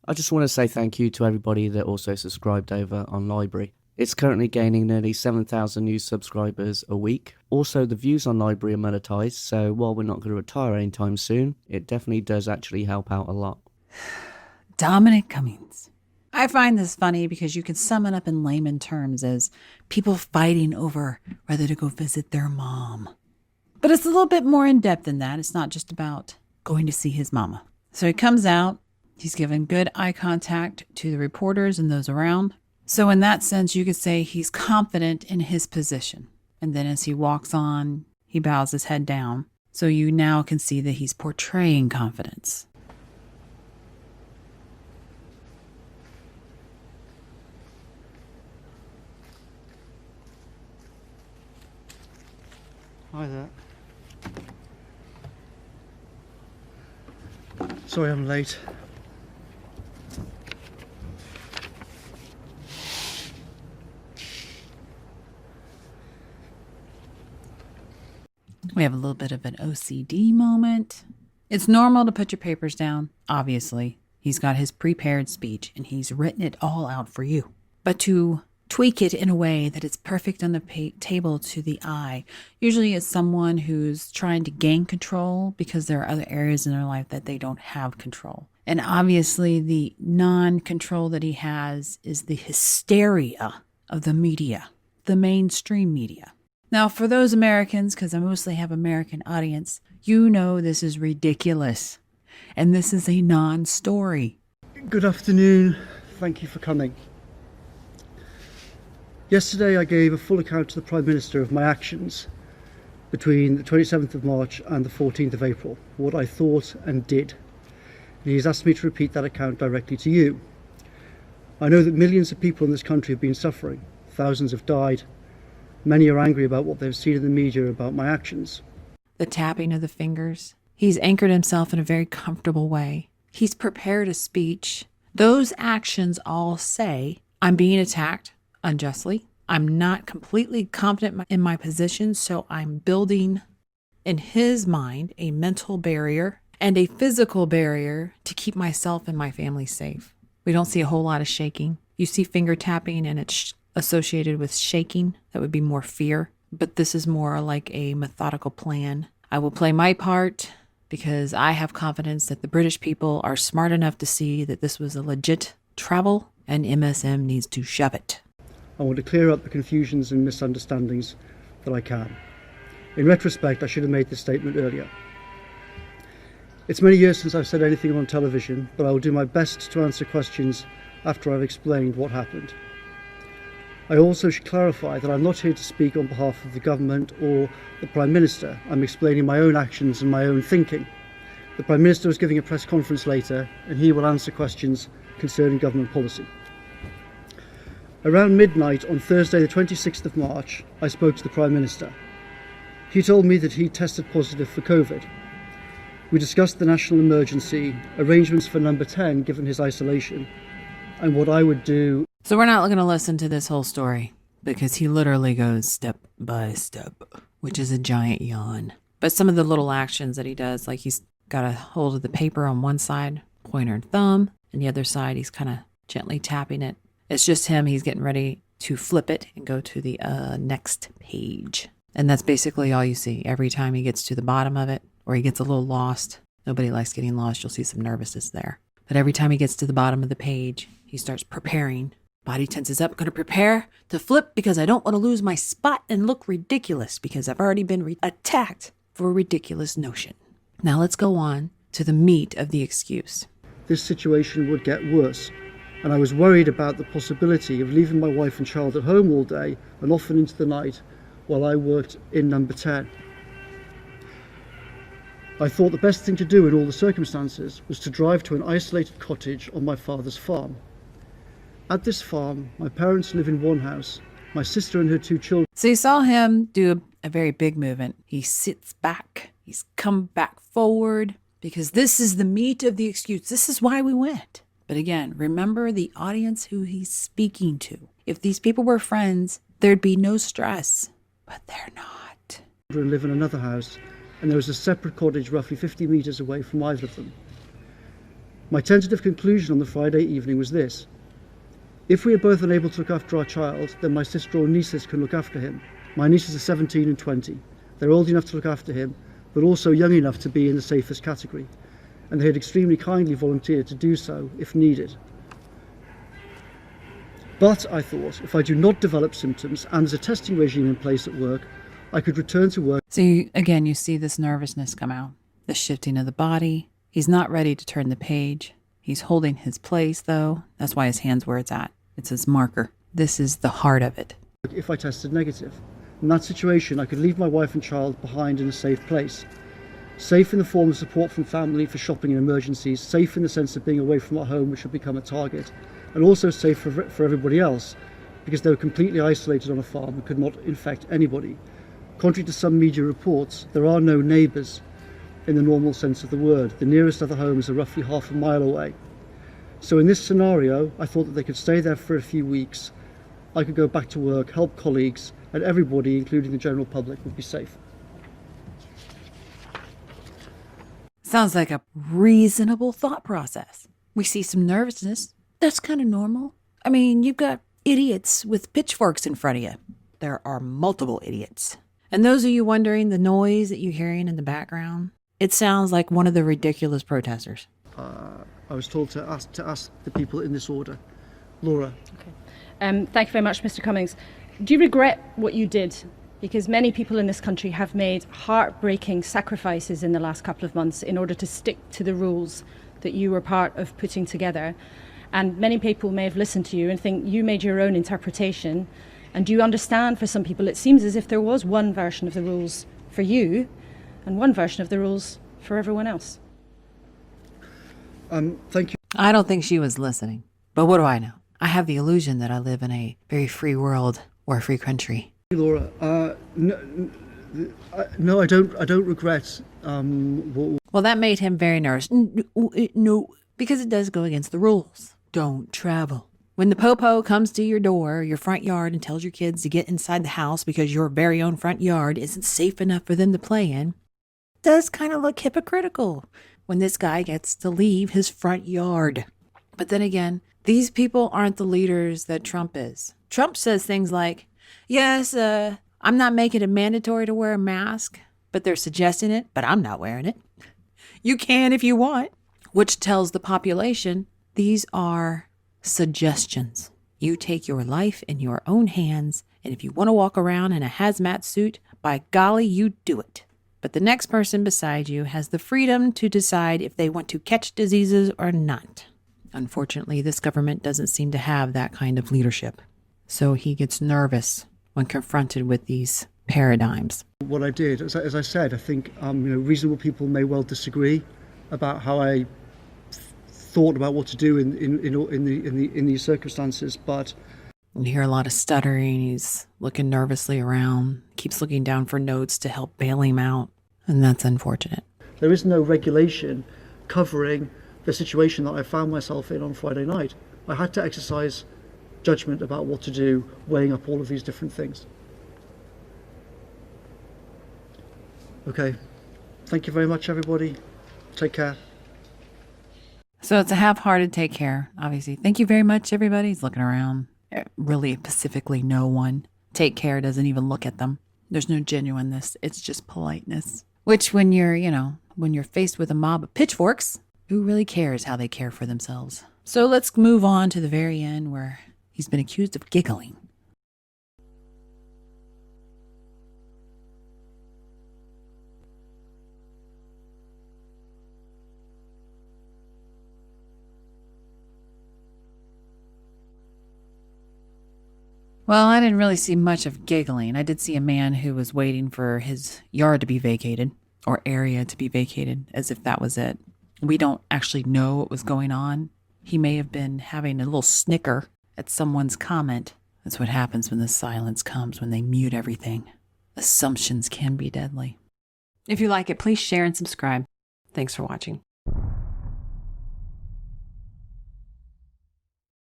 I just want to say thank you to everybody that also subscribed over on Library. It's currently gaining nearly 7,000 new subscribers a week. Also, the views on Library are monetized, so while we're not going to retire anytime soon, it definitely does actually help out a lot. Dominic Cummings. I find this funny because you can sum it up in layman terms as people fighting over whether to go visit their mom. But it's a little bit more in depth than that. It's not just about going to see his mama. So he comes out. He's given good eye contact to the reporters and those around. So in that sense, you could say he's confident in his position. And then as he walks on, he bows his head down. So you now can see that he's portraying confidence. Hi there. Sorry I'm late. We have a little bit of an OCD moment. It's normal to put your papers down, obviously. He's got his prepared speech and he's written it all out for you. But to tweak it in a way that it's perfect on the table to the eye, usually it's someone who's trying to gain control because there are other areas in their life that they don't have control. And obviously the non-control that he has is the hysteria of the media, the mainstream media. Now, for those Americans, because I mostly have American audience, you know this is ridiculous. And this is a non-story. Good afternoon. Thank you for coming. Yesterday I gave a full account to the Prime Minister of my actions between the 27th of March and the 14th of April, what I thought and did. And he's asked me to repeat that account directly to you. I know that millions of people in this country have been suffering. Thousands have died. Many are angry about what they've seen in the media about my actions. The tapping of the fingers. He's anchored himself in a very comfortable way. He's prepared a speech. Those actions all say, I'm being attacked unjustly. I'm not completely confident in my position, so I'm building, in his mind, a mental barrier and a physical barrier to keep myself and my family safe. We don't see a whole lot of shaking. You see finger tapping and it's associated with shaking. That would be more fear. But this is more like a methodical plan. I will play my part because I have confidence that the British people are smart enough to see that this was a legit travel and MSM needs to shove it. I want to clear up the confusions and misunderstandings that I can. In retrospect, I should have made this statement earlier. It's many years since I've said anything on television, but I will do my best to answer questions after I've explained what happened. I also should clarify that I'm not here to speak on behalf of the government or the Prime Minister. I'm explaining my own actions and my own thinking. The Prime Minister is giving a press conference later and he will answer questions concerning government policy. Around midnight on Thursday the 26th of March, I spoke to the Prime Minister. He told me that he tested positive for COVID. We discussed the national emergency, arrangements for number 10 given his isolation, and what I would do. So we're not going to listen to this whole story because he literally goes step by step, which is a giant yawn. But some of the little actions that he does, like he's got a hold of the paper on one side, pointer and thumb, and the other side he's kind of gently tapping it. It's just him. He's getting ready to flip it and go to the next page. And that's basically all you see. Every time he gets to the bottom of it or he gets a little lost, nobody likes getting lost. You'll see some nervousness there. But every time he gets to the bottom of the page, he starts preparing. Body tenses up. Going to prepare to flip because I don't want to lose my spot and look ridiculous because I've already been attacked for a ridiculous notion. Now let's go on to the meat of the excuse. This situation would get worse, and I was worried about the possibility of leaving my wife and child at home all day and often into the night while I worked in number 10. I thought the best thing to do in all the circumstances was to drive to an isolated cottage on my father's farm. At this farm, my parents live in one house, my sister and her 2 children. So you saw him do a very big movement. He sits back. He's come back forward because this is the meat of the excuse. This is why we went. But again, remember the audience who he's speaking to. If these people were friends, there'd be no stress, but they're not. Live in another house, and there was a separate cottage roughly 50 meters away from either of them. My tentative conclusion on the Friday evening was this: if we are both unable to look after our child, then my sister or nieces can look after him. My nieces are 17 and 20. They're old enough to look after him, but also young enough to be in the safest category, and they had extremely kindly volunteered to do so if needed. But I thought, if I do not develop symptoms and there's a testing regime in place at work, I could return to work. So you see this nervousness come out, the shifting of the body. He's not ready to turn the page. He's holding his place, though. That's why his hand's where it's at. It's his marker. This is the heart of it. If I tested negative. In that situation, I could leave my wife and child behind in a safe place. Safe in the form of support from family for shopping and emergencies, safe in the sense of being away from our home, which would become a target, and also safe for everybody else, because they were completely isolated on a farm and could not infect anybody. Contrary to some media reports, there are no neighbours in the normal sense of the word. The nearest other homes are roughly half a mile away. So in this scenario, I thought that they could stay there for a few weeks. I could go back to work, help colleagues, and everybody, including the general public, would be safe. Sounds like a reasonable thought process. We see some nervousness. That's kind of normal. I mean, you've got idiots with pitchforks in front of you. There are multiple idiots. And those of you wondering the noise that you're hearing in the background, it sounds like one of the ridiculous protesters. I was told to ask the people in this order. Laura. Okay. Thank you very much, Mr. Cummings. Do you regret what you did? Because many people in this country have made heartbreaking sacrifices in the last couple of months in order to stick to the rules that you were part of putting together. And many people may have listened to you and think you made your own interpretation. And do you understand, for some people, it seems as if there was one version of the rules for you and one version of the rules for everyone else? Thank you. I don't think she was listening. But what do I know? I have the illusion that I live in a very free world or a free country. Laura, no, I don't regret. Well, that made him very nervous. No, because it does go against the rules. Don't travel. When the popo comes to your door, your front yard, and tells your kids to get inside the house because your very own front yard isn't safe enough for them to play in, it does kind of look hypocritical when this guy gets to leave his front yard. But then again, these people aren't the leaders that Trump is. Trump says things like, yes, I'm not making it mandatory to wear a mask, but they're suggesting it, but I'm not wearing it. You can if you want, which tells the population these are suggestions. You take your life in your own hands, and if you want to walk around in a hazmat suit, by golly, you do it. But the next person beside you has the freedom to decide if they want to catch diseases or not. Unfortunately, this government doesn't seem to have that kind of leadership. So he gets nervous when confronted with these paradigms. What I did, as I said, I think reasonable people may well disagree about how I thought about what to do in these circumstances, but you hear a lot of stuttering. He's looking nervously around, keeps looking down for notes to help bail him out, and that's unfortunate. There is no regulation covering the situation that I found myself in on Friday night. I had to exercise judgment about what to do, weighing up all of these different things. Okay, thank you very much, everybody. Take care. So it's a half-hearted take care, obviously. Thank you very much, everybody. He's looking around. Really, specifically, no one. Take care doesn't even look at them. There's no genuineness. It's just politeness. Which when you're faced with a mob of pitchforks, who really cares how they care for themselves? So let's move on to the very end where he's been accused of giggling. Well, I didn't really see much of giggling. I did see a man who was waiting for his yard to be vacated, or area to be vacated, as if that was it. We don't actually know what was going on. He may have been having a little snicker at someone's comment. That's what happens when the silence comes, when they mute everything. Assumptions can be deadly. If you like it, please share and subscribe. Thanks for watching.